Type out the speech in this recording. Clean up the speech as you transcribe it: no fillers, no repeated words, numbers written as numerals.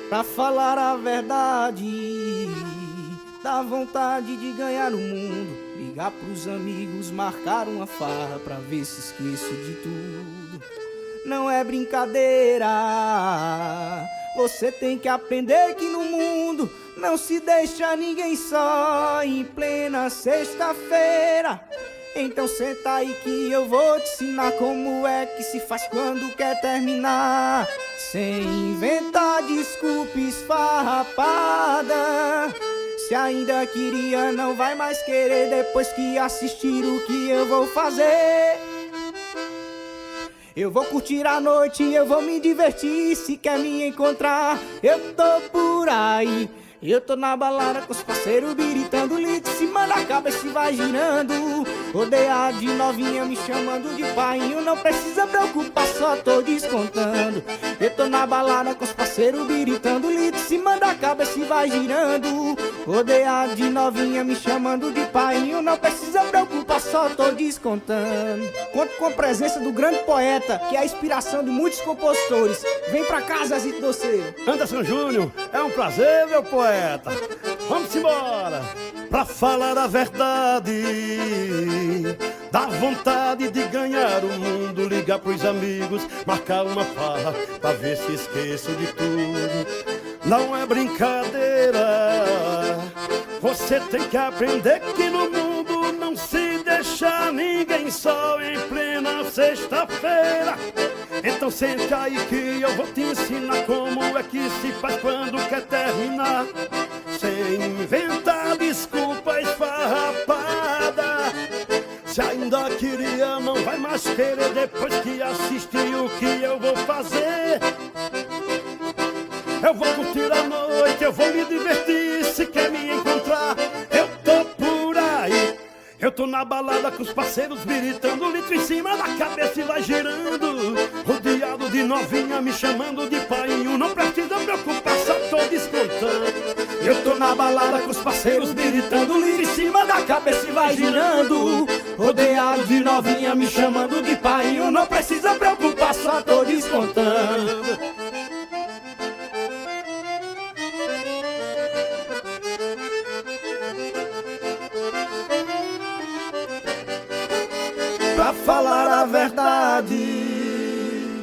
Pra falar a verdade, dá vontade de ganhar o mundo, ligar pros amigos, marcar uma farra pra ver se esqueço de tudo. Não é brincadeira, você tem que aprender que no mundo não se deixa ninguém só em plena sexta-feira. Então senta aí que eu vou te ensinar como é que se faz quando quer terminar, sem inventar desculpa esfarrapada. Se ainda queria, não vai mais querer depois que assistir o que eu vou fazer. Eu vou curtir a noite, eu vou me divertir. Se quer me encontrar, eu tô por aí. Eu tô na balada com os parceiros, biritando litro, se manda a cabeça e vai girando. Rodear de novinha me chamando de painho, não precisa preocupar, só tô descontando. Eu tô na balada com os parceiros, biritando litro, se manda a cabeça e vai girando. Rodear de novinha me chamando de painho, não precisa preocupar, só tô descontando. Conto com a presença do grande poeta, que é a inspiração de muitos compositores. Vem pra cá, Zezito Doceiro. Anderson Júnior, é um prazer, meu poeta. Vamos embora. Pra falar a verdade, dá vontade de ganhar o mundo, ligar pros amigos, marcar uma farra pra ver se esqueço de tudo. Não é brincadeira, você tem que aprender que no mundo não se deixa ninguém só em plena sexta-feira. Então senta aí que eu vou te ensinar como é que se faz quando quer terminar, sem inventar desculpa esfarrapada. Se ainda queria, não vai mais querer depois que assistir o que eu vou fazer. Eu vou curtir a noite, eu vou me divertir. Se quer me encontrar, eu tô por aí. Eu tô na balada com os parceiros, biritando litro em cima da cabeça e vai girando. Rodeado de novinha me chamando de painho, não precisa preocupar, só tô descontando. Eu tô na balada com os parceiros, biritando litro em cima da cabeça e vai girando. Rodeado de novinha me chamando de painho, não precisa preocupar, só tô descontando. Pra falar a verdade,